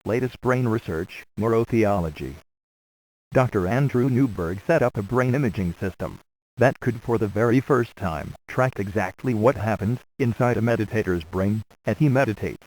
latest brain research, neurotheology. Dr. Andrew Newberg set up a brain imaging system that could for the very first time track exactly what happens inside a meditator's brain as he meditates.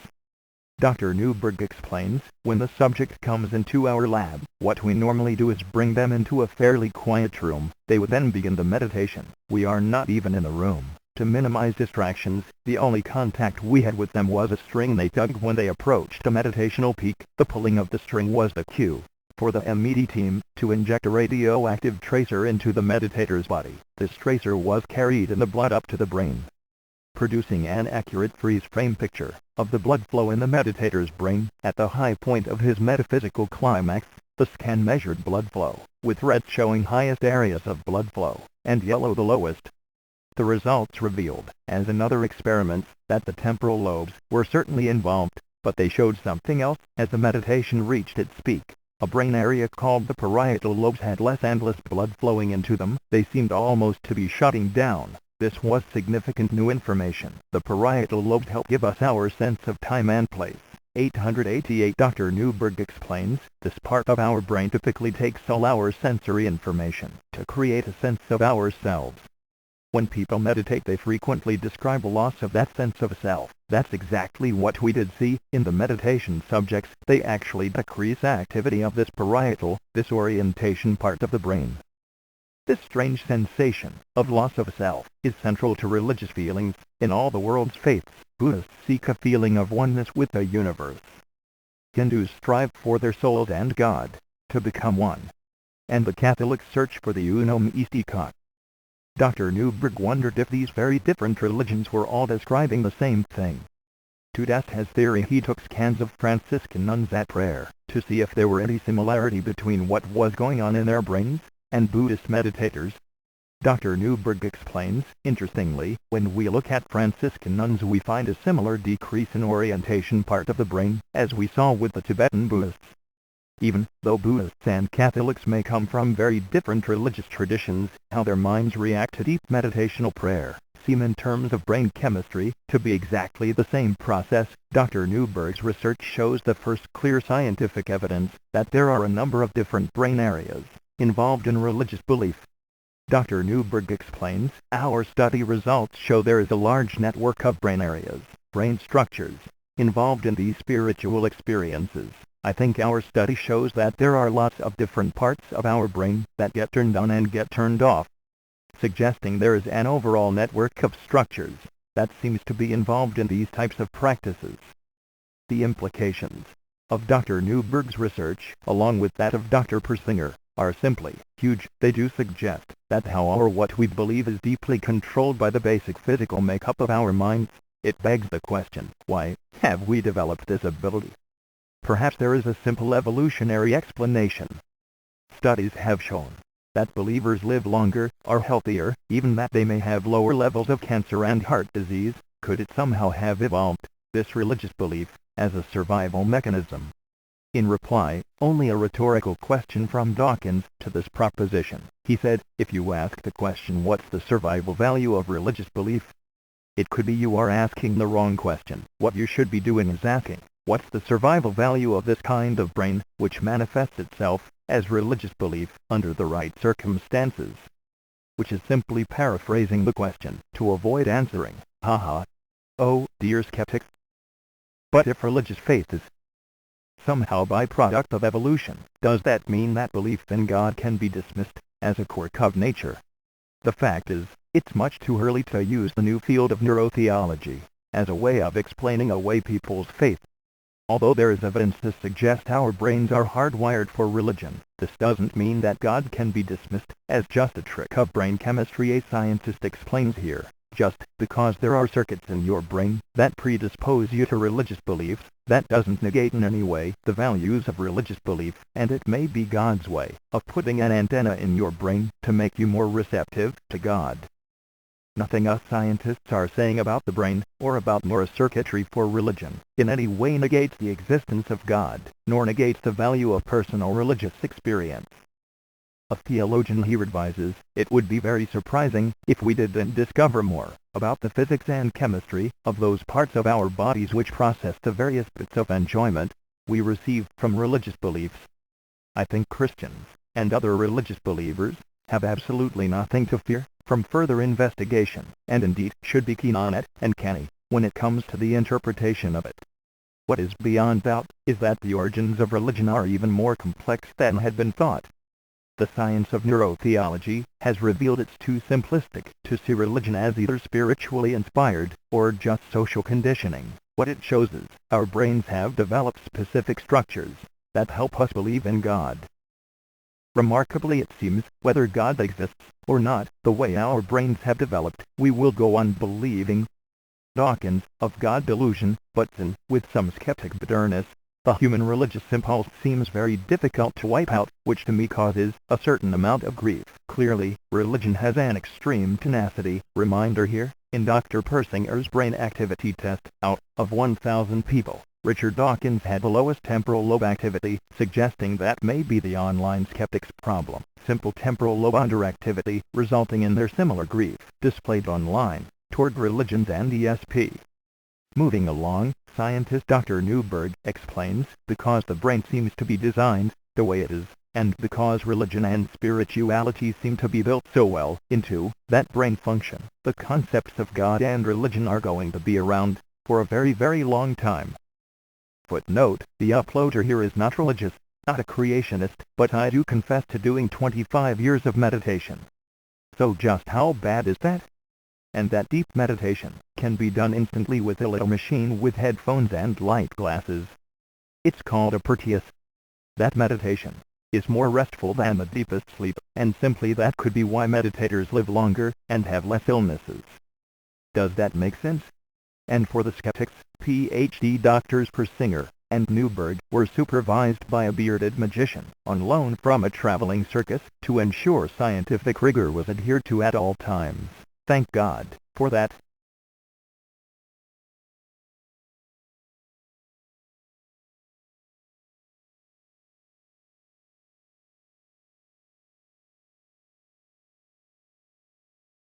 Dr. Newberg explains, when the subject comes into our lab, what we normally do is bring them into a fairly quiet room. They would then begin the meditation. We are not even in the room. To minimize distractions, the only contact we had with them was a string they tugged when they approached a meditational peak. The pulling of the string was the cue for the MED team to inject a radioactive tracer into the meditator's body. This tracer was carried in the blood up to the brain, producing an accurate freeze-frame picture of the blood flow in the meditator's brain. At the high point of his metaphysical climax, the scan measured blood flow, with red showing highest areas of blood flow, and yellow the lowest. The results revealed, as in other experiments, that the temporal lobes were certainly involved, but they showed something else. As the meditation reached its peak, a brain area called the parietal lobes had less and less blood flowing into them. They seemed almost to be shutting down. This was significant new information. The parietal lobes help give us our sense of time and place. 888 Dr. Newberg explains, this part of our brain typically takes all our sensory information to create a sense of ourselves. When people meditate, they frequently describe a loss of that sense of self. That's exactly what we did see in the meditation subjects. They actually decrease activity of this parietal, this orientation part of the brain. This strange sensation of loss of self is central to religious feelings. In all the world's faiths, Buddhists seek a feeling of oneness with the universe. Hindus strive for their souls and God to become one, and the Catholics search for the unum mysticus. Dr. Newberg wondered if these very different religions were all describing the same thing. To test his theory, he took scans of Franciscan nuns at prayer to see if there were any similarity between what was going on in their brains and Buddhist meditators. Dr. Newberg explains, interestingly, when we look at Franciscan nuns we find a similar decrease in orientation part of the brain, as we saw with the Tibetan Buddhists. Even though Buddhists and Catholics may come from very different religious traditions, how their minds react to deep meditational prayer seem in terms of brain chemistry to be exactly the same process. Dr. Newberg's research shows the first clear scientific evidence that there are a number of different brain areas involved in religious belief. Dr. Newberg explains, our study results show there is a large network of brain areas, brain structures, involved in these spiritual experiences. I think our study shows that there are lots of different parts of our brain that get turned on and get turned off, suggesting there is an overall network of structures that seems to be involved in these types of practices. The implications of Dr. Newberg's research, along with that of Dr. Persinger, are simply huge. They do suggest that how or what we believe is deeply controlled by the basic physical makeup of our minds. It begs the question, why have we developed this ability? Perhaps there is a simple evolutionary explanation. Studies have shown that believers live longer, are healthier, even that they may have lower levels of cancer and heart disease. Could it somehow have evolved, this religious belief, as a survival mechanism? In reply, only a rhetorical question from Dawkins to this proposition. He said, if you ask the question what's the survival value of religious belief, it could be you are asking the wrong question. What you should be doing is asking, what's the survival value of this kind of brain, which manifests itself as religious belief under the right circumstances? Which is simply paraphrasing the question to avoid answering, haha, oh dear skeptics. But if religious faith is somehow byproduct of evolution, does that mean that belief in God can be dismissed as a quirk of nature? The fact is, it's much too early to use the new field of neurotheology as a way of explaining away people's faith. Although there is evidence to suggest our brains are hardwired for religion, this doesn't mean that God can be dismissed as just a trick of brain chemistry. A scientist explains here, just because there are circuits in your brain that predispose you to religious beliefs, that doesn't negate in any way the values of religious belief, and it may be God's way of putting an antenna in your brain to make you more receptive to God. Nothing us scientists are saying about the brain, or about neurocircuitry for religion, in any way negates the existence of God, nor negates the value of personal religious experience. A theologian here advises, it would be very surprising if we didn't discover more about the physics and chemistry of those parts of our bodies which process the various bits of enjoyment we receive from religious beliefs. I think Christians, and other religious believers, have absolutely nothing to fear from further investigation, and indeed should be keen on it and canny when it comes to the interpretation of it. What is beyond doubt is that the origins of religion are even more complex than had been thought. The science of neurotheology has revealed it's too simplistic to see religion as either spiritually inspired or just social conditioning. What it shows is our brains have developed specific structures that help us believe in God. Remarkably, it seems, whether God exists or not, the way our brains have developed, we will go on believing. Dawkins, of God delusion, but then, with some skeptic bitterness, the human religious impulse seems very difficult to wipe out, which to me causes a certain amount of grief. Clearly, religion has an extreme tenacity. Reminder here, in Dr. Persinger's brain activity test, out of 1,000 people, Richard Dawkins had the lowest temporal lobe activity, suggesting that may be the online skeptics' problem. Simple temporal lobe underactivity, resulting in their similar grief, displayed online, toward religions and ESP. Moving along, scientist Dr. Newberg explains, because the brain seems to be designed the way it is, and because religion and spirituality seem to be built so well into that brain function, the concepts of God and religion are going to be around for a very, very long time. Footnote: the uploader here is not religious, not a creationist, but I do confess to doing 25 years of meditation. So just how bad is that? And that deep meditation can be done instantly with a little machine with headphones and light glasses. It's called a Proteus. That meditation is more restful than the deepest sleep, and simply that could be why meditators live longer and have less illnesses. Does that make sense? And for the skeptics, PhD doctors Persinger and Newberg were supervised by a bearded magician on loan from a traveling circus to ensure scientific rigor was adhered to at all times. Thank God for that.